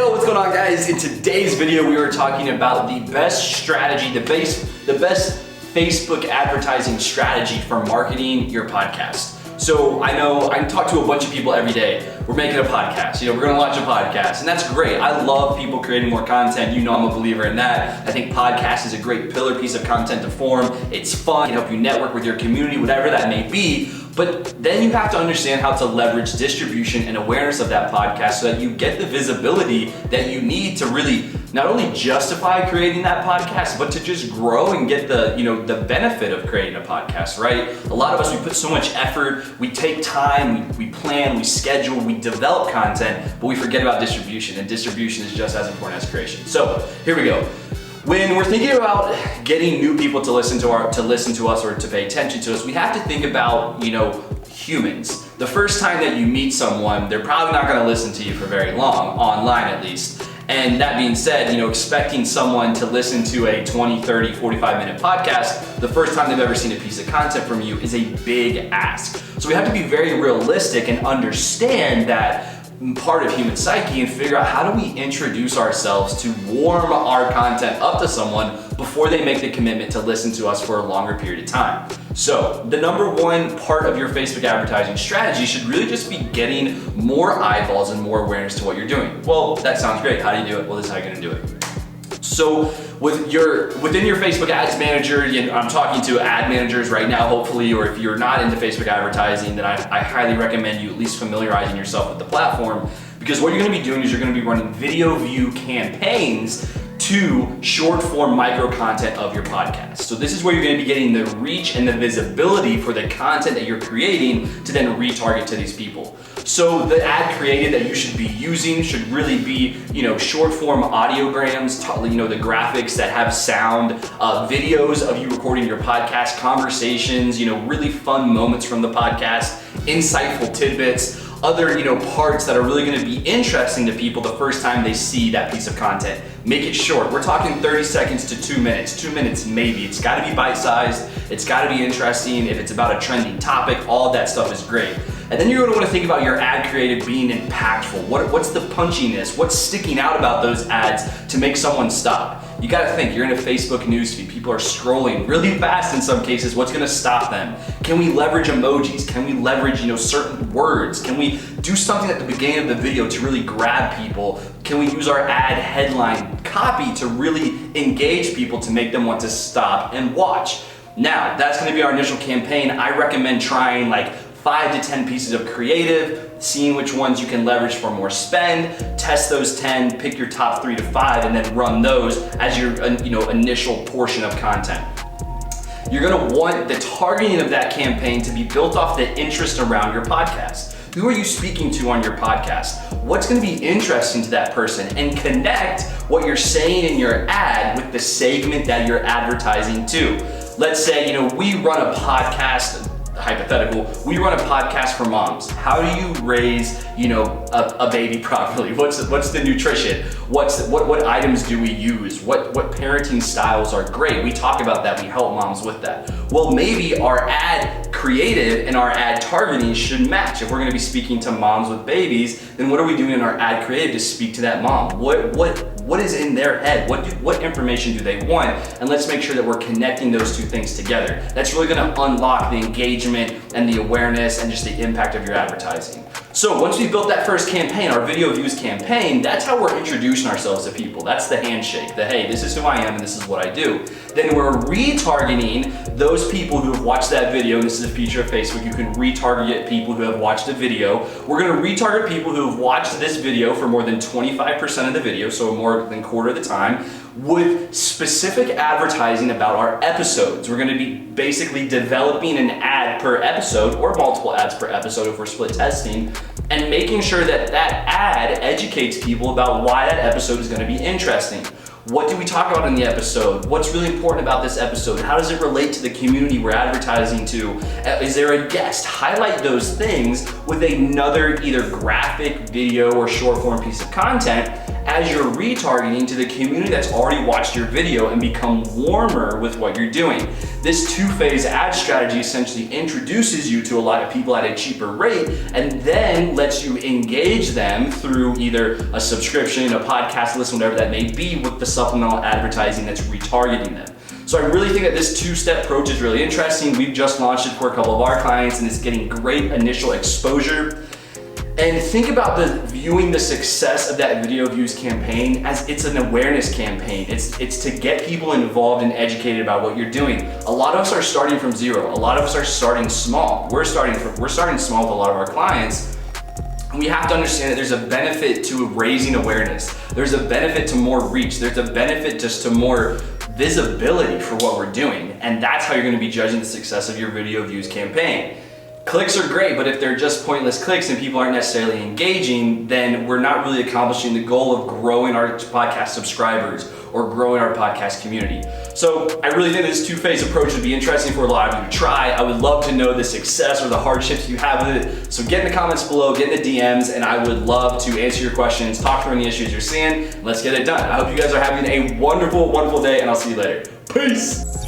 Yo, what's going on, guys? In today's video, we are talking about the best strategy, the best Facebook advertising strategy for marketing your podcast. So I know I talk to a bunch of people every day. We're making a podcast, we're gonna launch a podcast, and that's great. I love people creating more content. I'm a believer in that. I think podcast is a great pillar piece of content to form. It's fun, it can help you network with your community, whatever that may be. But then you have to understand how to leverage distribution and awareness of that podcast so that you get the visibility that you need to really not only justify creating that podcast, but to just grow and get the benefit of creating a podcast, right? A lot of us, we put so much effort, we take time, we plan, we schedule, we develop content, but we forget about distribution, and distribution is just as important as creation. So here we go. When we're thinking about getting new people to listen to us or to pay attention to us, we have to think about, humans. The first time that you meet someone, they're probably not gonna listen to you for very long, online at least. And that being said, expecting someone to listen to a 20, 30, 45-minute podcast the first time they've ever seen a piece of content from you is a big ask. So we have to be very realistic and understand that part of human psyche and figure out how do we introduce ourselves to warm our content up to someone before they make the commitment to listen to us for a longer period of time. So the number one part of your Facebook advertising strategy should really just be getting more eyeballs and more awareness to what you're doing. Well, that sounds great. How do you do it? Well, this is how you're gonna do it. So within your Facebook Ads Manager, I'm talking to ad managers right now, hopefully, or if you're not into Facebook advertising, then I highly recommend you at least familiarizing yourself with the platform, because what you're gonna be doing is you're gonna be running video view campaigns to short form micro content of your podcast. So this is where you're gonna be getting the reach and the visibility for the content that you're creating to then retarget to these people. So the ad creative that you should be using should really be, short form audiograms, the graphics that have sound, videos of you recording your podcast, conversations, really fun moments from the podcast, insightful tidbits, other parts that are really going to be interesting to people the first time they see that piece of content. Make it short. We're talking 30 seconds to 2 minutes. 2 minutes maybe. It's got to be bite-sized. It's got to be interesting. If it's about a trending topic, all of that stuff is great. And then you're going to want to think about your ad creative being impactful. What's the punchiness? What's sticking out about those ads to make someone stop? You got to think, you're in a Facebook newsfeed. People are scrolling really fast in some cases. What's going to stop them? Can we leverage emojis? Can we leverage, certain words? Can we do something at the beginning of the video to really grab people? Can we use our ad headline copy to really engage people to make them want to stop and watch? Now, that's going to be our initial campaign. I recommend trying 5 to 10 pieces of creative, seeing which ones you can leverage for more spend, test those 10, pick your top 3 to 5, and then run those as your initial portion of content. You're gonna want the targeting of that campaign to be built off the interest around your podcast. Who are you speaking to on your podcast? What's gonna be interesting to that person? And connect what you're saying in your ad with the segment that you're advertising to. Let's say, we run a podcast, hypothetical, we run a podcast for moms. How do you raise, a baby properly? What's the nutrition? What items do we use? What parenting styles are great? We talk about that, we help moms with that. Well, maybe our ad creative and our ad targeting should match. If we're gonna be speaking to moms with babies, then what are we doing in our ad creative to speak to that mom? What is in their head? What information do they want? And let's make sure that we're connecting those two things together. That's really gonna unlock the engagement and the awareness and just the impact of your advertising. So once we built that first campaign, our video views campaign, that's how we're introducing ourselves to people. That's the handshake, hey, this is who I am and this is what I do. Then we're retargeting those people who have watched that video, and this is a feature of Facebook, you can retarget people who have watched a video. We're gonna retarget people who have watched this video for more than 25% of the video, so more than quarter of the time, with specific advertising about our episodes. We're gonna be basically developing an ad per episode or multiple ads per episode if we're split testing, and making sure that that ad educates people about why that episode is gonna be interesting. What do we talk about in the episode? What's really important about this episode? How does it relate to the community we're advertising to? Is there a guest? Highlight those things with another either graphic, video, or short form piece of content as you're retargeting to the community that's already watched your video and become warmer with what you're doing. This two-phase ad strategy essentially introduces you to a lot of people at a cheaper rate and then lets you engage them through either a subscription, a podcast listen, whatever that may be, with the supplemental advertising that's retargeting them. So I really think that this two-step approach is really interesting. We've just launched it for a couple of our clients and it's getting great initial exposure. And think about viewing the success of that video views campaign as it's an awareness campaign. It's to get people involved and educated about what you're doing. A lot of us are starting from zero. A lot of us are starting small. We're starting small with a lot of our clients. We have to understand that there's a benefit to raising awareness. There's a benefit to more reach. There's a benefit just to more visibility for what we're doing. And that's how you're gonna be judging the success of your video views campaign. Clicks are great, but if they're just pointless clicks and people aren't necessarily engaging, then we're not really accomplishing the goal of growing our podcast subscribers or growing our podcast community. So I really think this two-phase approach would be interesting for a lot of you to try. I would love to know the success or the hardships you have with it. So get in the comments below, get in the DMs, and I would love to answer your questions, talk through any issues you're seeing. Let's get it done. I hope you guys are having a wonderful, wonderful day, and I'll see you later. Peace.